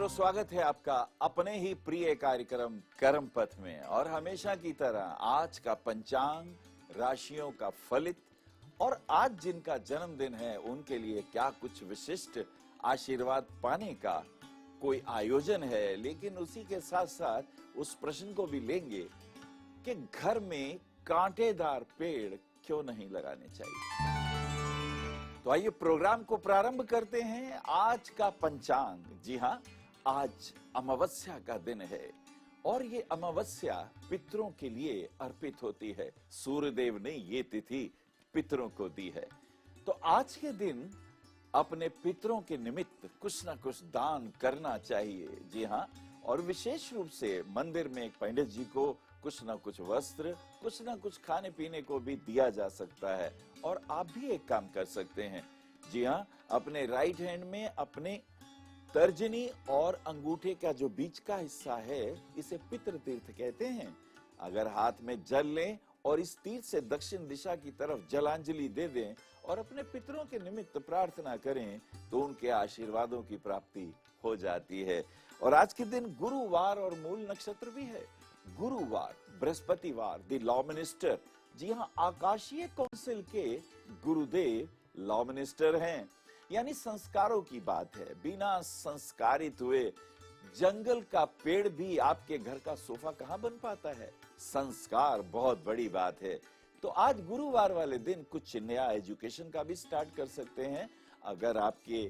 मित्रों, स्वागत है आपका अपने ही प्रिय कार्यक्रम कर्म पथ में। और हमेशा की तरह आज का पंचांग, राशियों का फलित और आज जिनका जन्मदिन है उनके लिए क्या कुछ विशिष्ट आशीर्वाद पाने का कोई आयोजन है। लेकिन उसी के साथ साथ उस प्रश्न को भी लेंगे कि घर में कांटेदार पेड़ क्यों नहीं लगाने चाहिए। तो आइए प्रोग्राम को प्रारंभ करते हैं। आज का पंचांग, जी हाँ, आज अमावस्या का दिन है और ये अमावस्या पितरों के लिए अर्पित होती है। सूर्यदेव ने ये तिथि पितरों को दी है। तो आज के दिन अपने पितरों के निमित्त कुछ ना कुछ दान करना चाहिए। जी हाँ, और विशेष रूप से मंदिर में एक पंडित जी को कुछ ना कुछ वस्त्र, कुछ ना कुछ खाने पीने को भी दिया जा सकता है। और आप भी एक काम कर सकते हैं। जी हाँ, अपने राइट हैंड में अपने तर्जनी और अंगूठे का जो बीच का हिस्सा है, इसे पितृ तीर्थ कहते हैं। अगर हाथ में जल लें और इस तीर्थ से दक्षिण दिशा की तरफ जलांजलि दे दें और अपने पितरों के निमित्त प्रार्थना करें तो उनके आशीर्वादों की प्राप्ति हो जाती है। और आज के दिन गुरुवार और मूल नक्षत्र भी है। गुरुवार, बृहस्पतिवार, द लॉ मिनिस्टर। जी हाँ, आकाशीय काउंसिल के गुरुदेव लॉ मिनिस्टर हैं। यानी संस्कारों की बात है। बिना संस्कारित हुए जंगल का पेड़ भी आपके घर का सोफा कहाँ बन पाता है। संस्कार बहुत बड़ी बात है। तो आज गुरुवार वाले दिन कुछ नया एजुकेशन का भी स्टार्ट कर सकते हैं। अगर आपके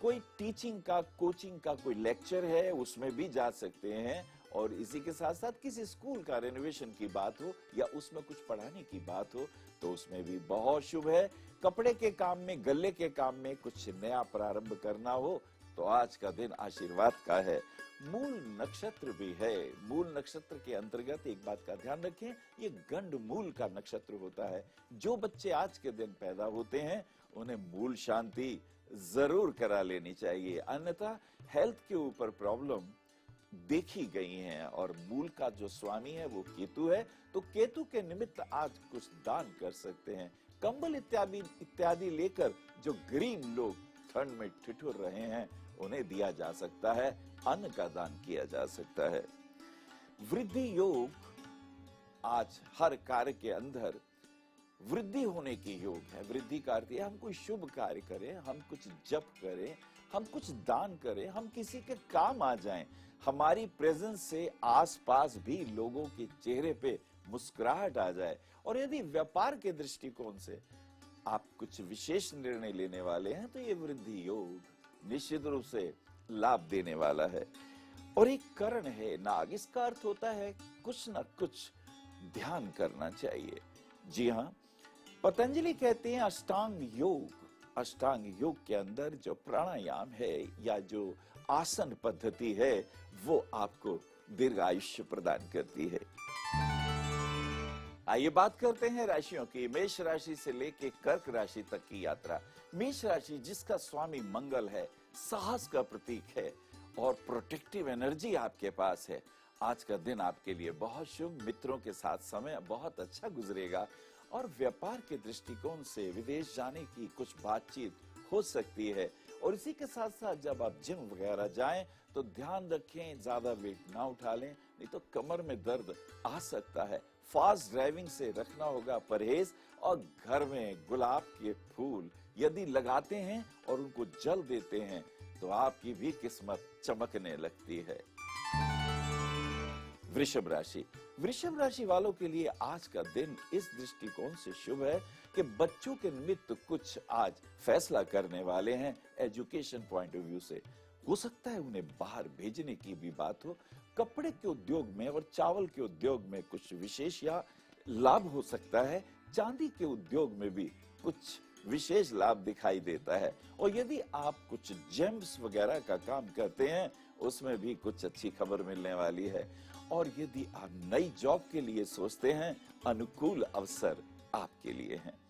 कोई टीचिंग का, कोचिंग का कोई लेक्चर है, उसमें भी जा सकते हैं। और इसी के साथ साथ किसी स्कूल का रेनोवेशन की बात हो या उसमें कुछ पढ़ाने की बात हो तो उसमें भी बहुत शुभ है। कपड़े के काम में, गले के काम में कुछ नया प्रारंभ करना हो तो आज का दिन आशीर्वाद का है। मूल नक्षत्र भी है। मूल नक्षत्र के अंतर्गत एक बात का ध्यान रखें, ये गंड मूल का नक्षत्र होता है। जो बच्चे आज के दिन पैदा होते हैं उन्हें मूल शांति जरूर करा लेनी चाहिए, अन्यथा हेल्थ के ऊपर प्रॉब्लम देखी गई हैं। और मूल का जो स्वामी है वो केतु है, तो केतु के निमित्त आज कुछ दान कर सकते हैं। कंबल इत्यादि लेकर जो गरीब लोग ठंड में ठिठुर रहे हैं उन्हें दिया जा सकता है। अन्न का दान किया जा सकता है। वृद्धि योग, आज हर कार्य के अंदर वृद्धि होने की योग है। वृद्धि का अर्थ है हम कोई शुभ कार्य करें, हम कुछ जप करें, हम कुछ दान करें, हम किसी के काम आ जाएं। हमारी प्रेजेंस से आसपास भी लोगों के चेहरे पे मुस्कुराहट आ जाए। और यदि व्यापार के दृष्टिकोण से आप कुछ विशेष निर्णय लेने वाले हैं तो ये वृद्धि योग निश्चित रूप से लाभ देने वाला है। और एक करण है नाग, इसका अर्थ होता है कुछ ना कुछ ध्यान करना चाहिए। जी हाँ, पतंजलि कहते हैं अष्टांग योग। अष्टांग योग के अंदर जो प्राणायाम है या जो आसन पद्धति है वो आपको दीर्घायुष्य प्रदान करती है। आइए बात करते हैं राशियों की। मेष राशि से लेकर कर्क राशि तक की यात्रा। मेष राशि जिसका स्वामी मंगल है, साहस का प्रतीक है और प्रोटेक्टिव एनर्जी आपके पास है। आज का दिन आपके लिए बहुत शुभ। मित्रों के साथ समय बहुत अच्छा गुजरेगा और व्यापार के दृष्टिकोण से विदेश जाने की कुछ बातचीत हो सकती है। और इसी के साथ साथ जब आप जिम वगैरह जाएं तो ध्यान रखें ज्यादा वेट ना उठा लें, नहीं तो कमर में दर्द आ सकता है। फास्ट ड्राइविंग से रखना होगा परहेज। और घर में गुलाब के फूल यदि लगाते हैं और उनको जल देते हैं तो आपकी भी किस्मत चमकने लगती है। वृषभ राशि। वृषभ राशि वालों के लिए आज का दिन इस दृष्टिकोण से शुभ है कि बच्चों के निमित्त कुछ आज फैसला करने वाले हैं। एजुकेशन पॉइंट ऑफ व्यू से हो सकता है उन्हें बाहर भेजने की भी बात हो। कपड़े के उद्योग में और चावल के उद्योग में कुछ विशेष या लाभ हो सकता है। चांदी के उद्योग में भी कुछ विशेष लाभ दिखाई देता है। और यदि आप कुछ जेम्स वगैरह का काम करते हैं उसमें भी कुछ अच्छी खबर मिलने वाली है। और यदि आप नई जॉब के लिए सोचते हैं, अनुकूल अवसर आपके लिए हैं।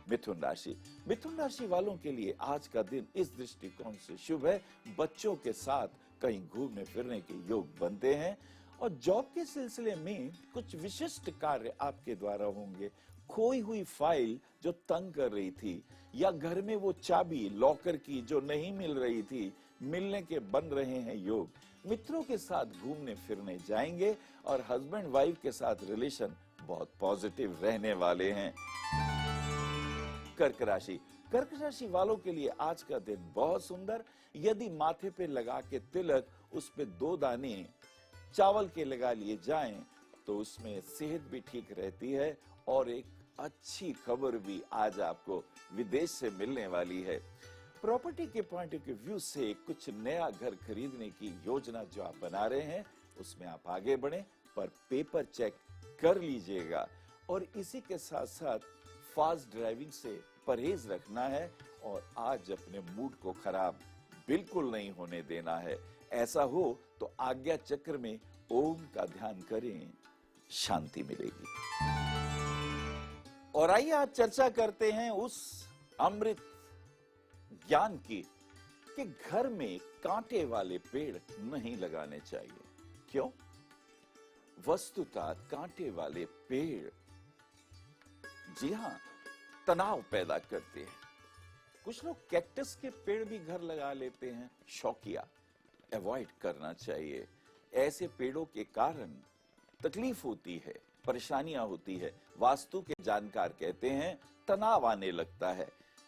मिथुन राशि। मिथुन राशि वालों के लिए आज का दिन इस दृष्टिकोण से शुभ है, बच्चों के साथ कहीं घूमने फिरने के योग बनते हैं। और जॉब के सिलसिले में कुछ विशिष्ट कार्य आपके द्वारा होंगे। खोई हुई फाइल जो तंग कर रही थी या घर में वो चाबी लॉकर की जो नहीं मिल रही थी, मिलने के बन रहे हैं योग, मित्रों के साथ घूमने फिरने जाएंगे और हस्बैंड वाइफ के साथ रिलेशन बहुत पॉजिटिव रहने वाले हैं। कर्क राशि, कर्क राशि वालों के लिए आज का दिन बहुत सुंदर। यदि माथे पे लगा के तिलक उस पे 2 दाने चावल के लगा लिए जाएं तो उसमें सेहत भी ठीक रहती है और एक अच्छी खबर भी आज आपको विदेश से मिलने वाली है। प्रॉपर्टी के पॉइंट ऑफ व्यू से कुछ नया घर खरीदने की योजना जो आप बना रहे हैं उसमें आप आगे बढ़ें, पर पेपर चेक कर लीजिएगा। और इसी के साथ साथ फास्ट ड्राइविंग से परहेज रखना है और आज अपने मूड को खराब बिल्कुल नहीं होने देना है। ऐसा हो तो आज्ञा चक्र में ओम का ध्यान करें, शांति मिलेगी। और आइए आज चर्चा करते हैं उस अमृत ज्ञान की कि घर में कांटे वाले पेड़ नहीं लगाने चाहिए। क्यों? वस्तुतः कांटे वाले पेड़, जी हां, तनाव पैदा करते हैं। कुछ लोग कैक्टस के पेड़ भी घर लगा लेते हैं, शौकिया। अवॉइड करना चाहिए। ऐसे पेड़ों के कारण तकलीफ होती है, परेशानियां होती है। वास्तु के जानकार कहते हैं तनाव आने लगता है,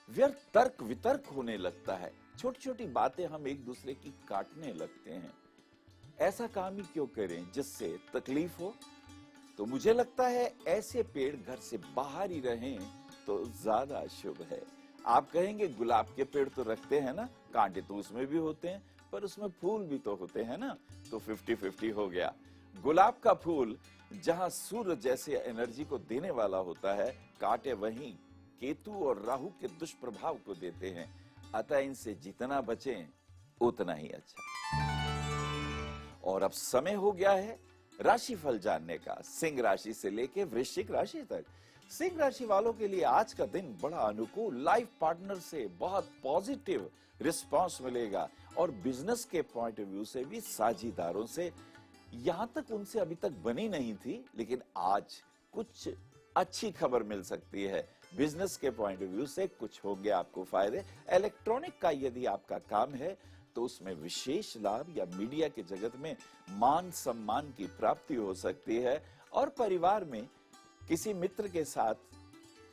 व्यर्थ तर्क वितर्क होने लगता है, छोटी छोटी बातें हम एक दूसरे की काटने लगते हैं। ऐसा काम ही क्यों करें जिससे तकलीफ हो? तो मुझे लगता है ऐसे पेड़ घर से बाहर ही रहें तो ज्यादा शुभ है। आप कहेंगे गुलाब के पेड़ तो रखते हैं ना, कांटे तो उसमें भी होते हैं, पर उसमें फूल भी तो होते हैं ना, तो 50-50 हो गया। गुलाब का फूल जहां सूर्य जैसे एनर्जी को देने वाला होता है, कांटे वहीं केतु और राहु के दुष्प्रभाव को देते हैं। अतः इनसे जितना बचें उतना ही अच्छा। और अब समय हो गया है राशिफल जानने का, सिंह राशि से लेके वृश्चिक राशि तक। सिंह राशि वालों के लिए आज का दिन बड़ा अनुकूल। लाइफ पार्टनर से बहुत पॉजिटिव रिस्पांस मिलेगा और बिजनेस के पॉइंट ऑफ व्यू से भी साझीदारों से, यहां तक उनसे अभी तक बनी नहीं थी, लेकिन आज कुछ अच्छी खबर मिल सकती है। बिजनेस के पॉइंट ऑफ व्यू से कुछ होंगे आपको फायदे। इलेक्ट्रॉनिक का यदि आपका काम है तो उसमें विशेष लाभ या मीडिया के जगत में मान सम्मान की प्राप्ति हो सकती है। और परिवार में किसी मित्र के साथ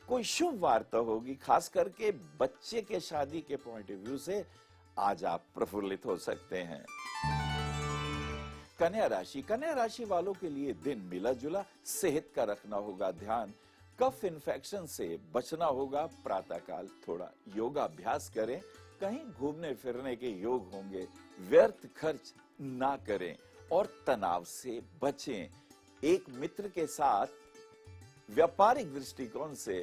कोई शुभ वार्ता होगी, खास करके बच्चे के शादी के पॉइंट ऑफ व्यू से आज आप प्रफुल्लित हो सकते हैं। कन्या राशि, कन्या राशि वालों के लिए दिन मिला जुला। सेहत का रखना होगा ध्यान, कफ इन्फेक्शन से बचना होगा। प्रातःकाल थोड़ा योगाभ्यास करें, कहीं घूमने फिरने के योग होंगे। व्यर्थ खर्च ना करें और तनाव से बचें। एक मित्र के साथ व्यापारिक दृष्टिकोण से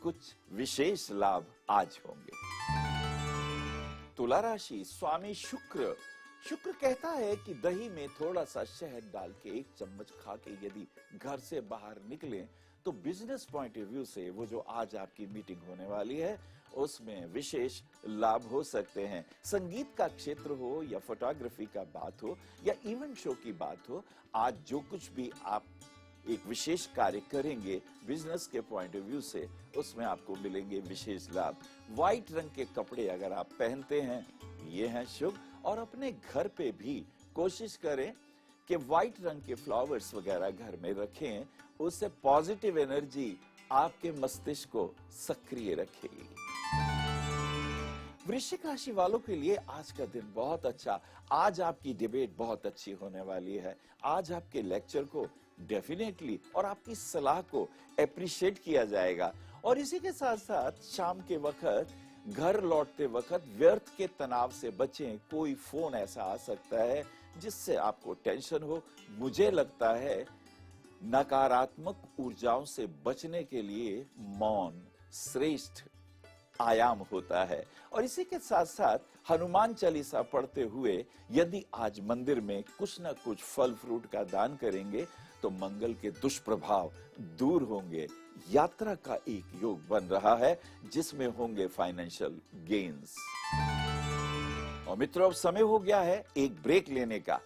कुछ विशेष लाभ आज होंगे। तुला राशि, स्वामी शुक्र, शुक्र कहता है कि दही में थोड़ा सा शहद डाल के 1 चम्मच खा के यदि घर से बाहर निकलें तो बिजनेस पॉइंट ऑफ व्यू से वो जो आज आपकी मीटिंग होने वाली है उसमें विशेष लाभ हो सकते हैं। संगीत का क्षेत्र हो या फोटोग्राफी का बात हो या इवेंट शो की बात हो, आज जो कुछ भी आप एक विशेष कार्य करेंगे बिजनेस के पॉइंट ऑफ व्यू से, उसमें आपको मिलेंगे विशेष लाभ। व्हाइट रंग के कपड़े अगर आप पहनते हैं ये हैं शुभ। और अपने घर पे भी कोशिश करें कि व्हाइट रंग के फ्लावर्स वगैरह घर में रखें, उससे पॉजिटिव एनर्जी आपके मस्तिष्क को सक्रिय रखेगी। वृश्चिक राशि वालों के लिए आज का दिन बहुत अच्छा। आज आपकी डिबेट बहुत अच्छी होने वाली है। आज आपके लेक्चर को डेफिनेटली और आपकी सलाह को एप्रिशिएट किया जाएगा। और इसी के साथ साथ शाम के वक्त घर लौटते वक्त व्यर्थ के तनाव से बचें। कोई फोन ऐसा आ सकता है जिससे आपको टेंशन हो। मुझे लगता है नकारात्मक ऊर्जाओं से बचने के लिए मौन श्रेष्ठ आयाम होता है। और इसी के साथ साथ हनुमान चालीसा पढ़ते हुए यदि आज मंदिर में कुछ न कुछ फल फ्रूट का दान करेंगे तो मंगल के दुष्प्रभाव दूर होंगे। यात्रा का एक योग बन रहा है जिसमें होंगे फाइनेंशियल गेन्स। और मित्रों, अब समय हो गया है एक ब्रेक लेने का,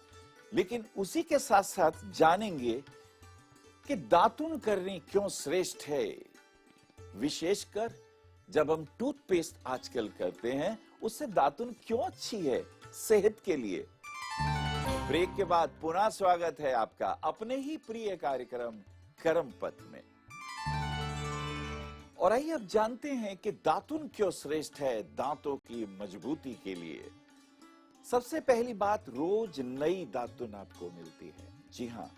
लेकिन उसी के साथ साथ जानेंगे कि दातुन करनी क्यों श्रेष्ठ है। विशेषकर जब हम टूथपेस्ट आजकल करते हैं उससे दातुन क्यों अच्छी है। सेहत के लिए। ब्रेक के बाद पुनः स्वागत है आपका अपने ही प्रिय कार्यक्रम कर्म पथ में। और आइए अब जानते हैं कि दातुन क्यों श्रेष्ठ है दांतों की मजबूती के लिए। सबसे पहली बात, रोज नई दातुन आपको मिलती है। जी हाँ,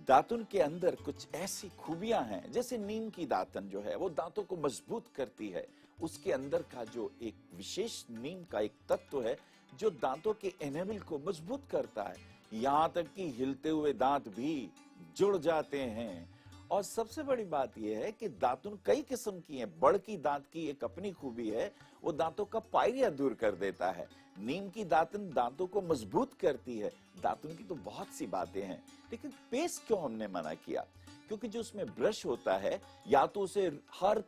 दातुन के अंदर कुछ ऐसी खूबियां हैं, जैसे नीम की दातन जो है वो दांतों को मजबूत करती है। उसके अंदर का जो एक विशेष नीम का एक तत्व है जो दांतों के एनेमल को मजबूत करता है, यहां तक कि हिलते हुए दांत भी जुड़ जाते हैं। और सबसे बड़ी बात यह है कि दातुन कई किस्म की हैं। बड़ की दांत की एक अपनी खूबी है, वो दांतों का पायरिया दूर कर देता है। नीम की दातुन दांतों को मजबूत करती है। दातुन की तो बहुत सी बातें हैं, लेकिन पेस्ट क्यों हमने मना किया? क्योंकि जो उसमें ब्रश होता है, या तो उसे हर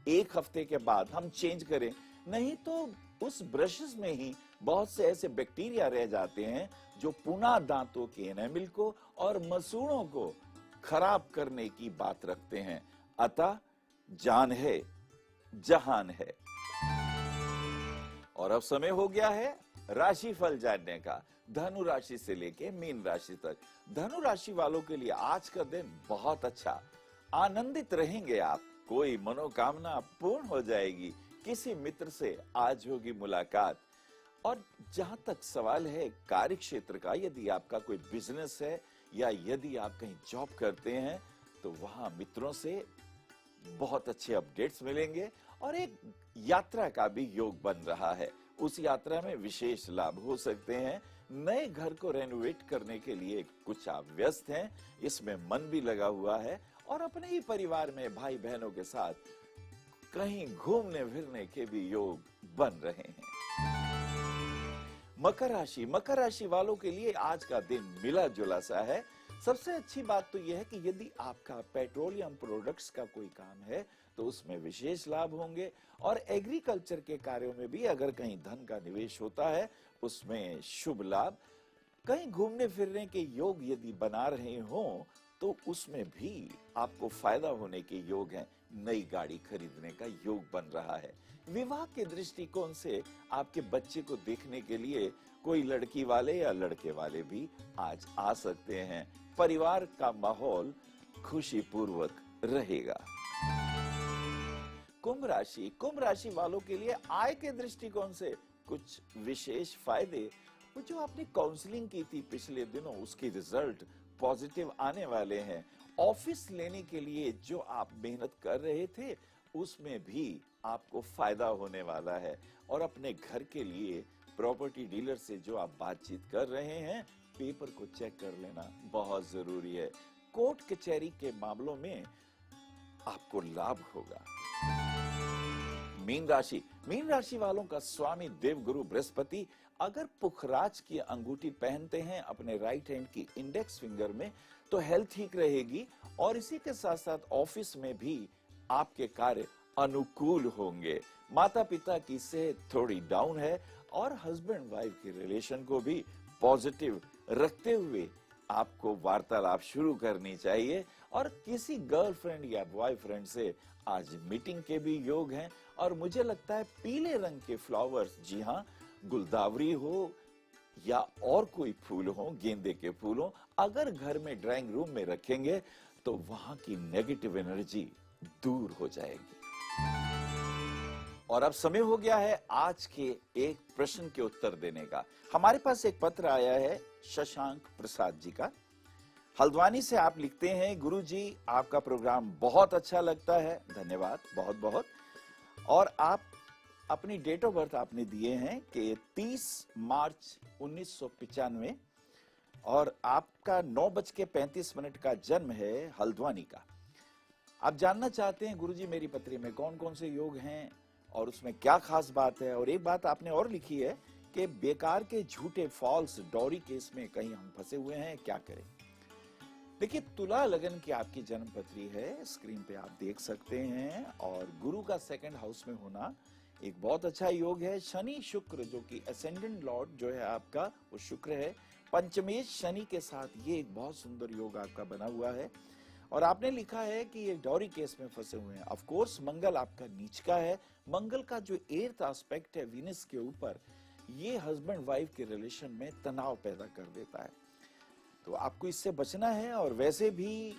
1 हफ्ते के बाद हम चेंज करें, नहीं तो उस ब्रशेस में ही बहुत से ऐसे बैक्टीरिया रह जाते हैं जो पुनः दांतों के एनेमल को और मसूड़ों को खराब करने की बात रखते हैं। अतः जान है जहान है। और अब समय हो गया है राशिफल जानने का, धनु राशि से लेके मीन राशि तक। धनु राशि वालों के लिए आज का दिन बहुत अच्छा, आनंदित रहेंगे आप। कोई मनोकामना पूर्ण हो जाएगी, किसी मित्र से आज होगी मुलाकात। और जहां तक सवाल है कार्य क्षेत्र का, यदि आपका कोई बिजनेस है या यदि आप कहीं जॉब करते हैं, तो वहां मित्रों से बहुत अच्छे अपडेट्स मिलेंगे। और एक यात्रा का भी योग बन रहा है, उस यात्रा में विशेष लाभ हो सकते हैं। नए घर को रेनोवेट करने के लिए कुछ आप व्यस्त हैं, इसमें मन भी लगा हुआ है। और अपने ही परिवार में भाई बहनों के साथ कहीं घूमने फिरने के भी योग बन रहे हैं। मकर राशि वालों के लिए आज का दिन मिला जुला सा है। सबसे अच्छी बात तो यह है कि यदि आपका पेट्रोलियम प्रोडक्ट्स का कोई काम है तो उसमें विशेष लाभ होंगे। और एग्रीकल्चर के कार्यों में भी अगर कहीं धन का निवेश होता है, उसमें शुभ लाभ। कहीं घूमने फिरने के योग यदि बना रहे हों तो उसमें भी आपको फायदा होने के योग हैं। नई गाड़ी खरीदने का योग बन रहा है। विवाह के दृष्टिकोण से आपके बच्चे को देखने के लिए कोई लड़की वाले या लड़के वाले भी आज आ सकते हैं। परिवार का माहौल खुशीपूर्वक रहेगा। कुंभ राशि वालों के लिए आय के दृष्टिकोण से कुछ विशेष फायदे। जो आपने काउंसलिंग की थी पिछले दिनों, उसके रिजल्ट पॉजिटिव आने वाले हैं। ऑफिस लेने के लिए जो आप मेहनत कर रहे थे, उसमें भी आपको फायदा होने वाला है। और अपने घर के लिए प्रॉपर्टी डीलर से जो आप बातचीत कर रहे हैं, पेपर को चेक कर लेना बहुत जरूरी है। कोर्ट कचहरी के मामलों में आपको लाभ होगा। मीन राशि वालों का स्वामी देवगुरु बृहस्पति अगर पुखराज की अंगूठी पहनते हैं अपने राइट हैंड की इंडेक्स फिंगर में, तो हेल्थ ठीक रहेगी। और इसी के साथ साथ ऑफिस में भी आपके कार्य अनुकूल होंगे। माता पिता की सेहत थोड़ी डाउन है और हस्बैंड वाइफ के रिलेशन को भी पॉजिटिव रखते हुए आपको वार्तालाप शुरू करनी चाहिए। और किसी गर्लफ्रेंड या बॉयफ्रेंड से आज मीटिंग के भी योग हैं। और मुझे लगता है पीले रंग के फ्लावर्स, जी हाँ, गुलदावरी हो या और कोई फूल हो, गेंदे के फूल हो, अगर घर में ड्राइंग रूम में रखेंगे तो वहां की नेगेटिव एनर्जी दूर हो जाएगी। और अब समय हो गया है आज के एक प्रश्न के उत्तर देने का। हमारे पास एक पत्र आया है शशांक प्रसाद जी का। हल्द्वानी से आप लिखते हैं, गुरुजी आपका प्रोग्राम बहुत अच्छा लगता है, धन्यवाद बहुत बहुत। और आप अपनी डेट ऑफ बर्थ आपने दिए हैं कि 30 मार्च 1995 और आपका 9:35 का जन्म है हल्द्वानी का। आप जानना चाहते हैं गुरुजी मेरी पत्री में कौन कौन से योग हैं और उसमें क्या खास बात है। और एक बात आपने और लिखी है कि बेकार के झूठे फॉल्स डॉरी केस में कहीं हम फंसे हुए हैं, क्या करें। देखिए, तुला लगन की आपकी जन्म पत्री है, स्क्रीन पे आप देख सकते हैं। और गुरु का 2nd हाउस में होना एक बहुत अच्छा योग है। शनि शुक्र जो कि असेंडेंट लॉर्ड जो है आपका, वो शुक्र है। पंचमेश शनि के साथ ये एक बहुत सुंदर योग आपका बना हुआ है। और आपने लिखा है कि ये डॉरी केस में फंसे हुए हैं। ऑफ कोर्स मंगल आपका नीच का है। मंगल का जो 8th एस्पेक्ट है वीनस के ऊपर, ये हस्बैंड वाइफ के रिलेशन में तनाव पैदा कर देता है। तो आपको इससे बचना है। और वैसे भी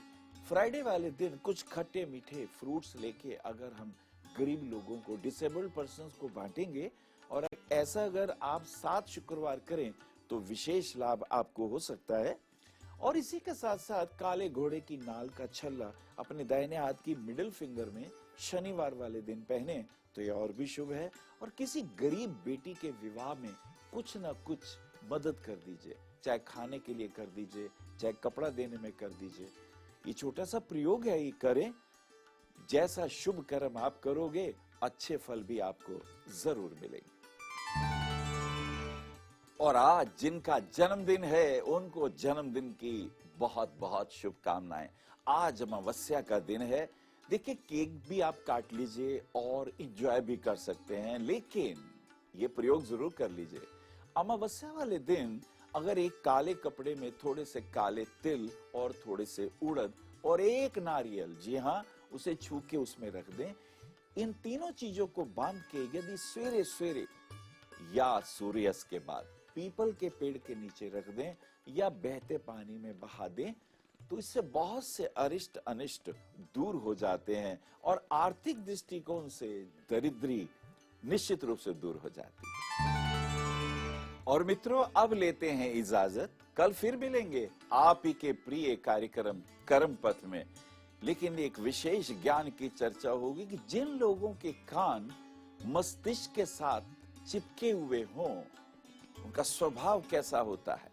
फ्राइडे वाले दिन कुछ खट्टे मीठे फ्रूट्स लेके अगर हम गरीब लोगों को, डिसेबल्ड पर्सन्स को बांटेंगे, और ऐसा अगर आप 7 शुक्रवार करें तो विशेष लाभ आपको हो सकता है। और इसी के साथ साथ काले घोड़े की नाल का छल्ला अपने दाहिने हाथ की मिडिल फिंगर में शनिवार वाले दिन पहने तो यह और भी शुभ है। और किसी गरीब बेटी के विवाह में कुछ ना कुछ मदद कर दीजिए, चाहे खाने के लिए कर दीजिए, चाहे कपड़ा देने में कर दीजिए। ये छोटा सा प्रयोग है, ये करें। जैसा शुभ कर्म आप करोगे, अच्छे फल भी आपको जरूर मिलेंगे। और आज जिनका जन्मदिन है उनको जन्मदिन की बहुत बहुत शुभकामनाएं। आज अमावस्या का दिन है। देखिए, केक भी आप काट लीजिए और एंजॉय भी कर सकते हैं, लेकिन ये प्रयोग जरूर कर लीजिए। अमावस्या वाले दिन अगर एक काले कपड़े में थोड़े से काले तिल और थोड़े से उड़द और एक नारियल, जी हाँ, उसे छू के उसमें रख दें। इन तीनों चीजों को बांध के यदि सवेरे सवेरे या सूर्यास्त के बाद पीपल के पेड़ के नीचे रख दें या बहते पानी में बहा दें, तो इससे बहुत से अरिष्ट अनिष्ट दूर हो जाते हैं और आर्थिक दृष्टिकोण से दरिद्री निश्चित रूप से दूर हो जाती है। और मित्रों, अब लेते हैं इजाजत। कल फिर मिलेंगे आप ही के प्रिय कार्यक्रम कर्म पथ में, लेकिन एक विशेष ज्ञान की चर्चा होगी कि जिन लोगों के कान मस्तिष्क के साथ चिपके हुए हों, उनका स्वभाव कैसा होता है।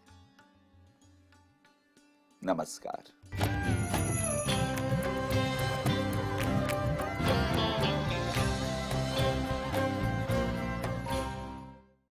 नमस्कार।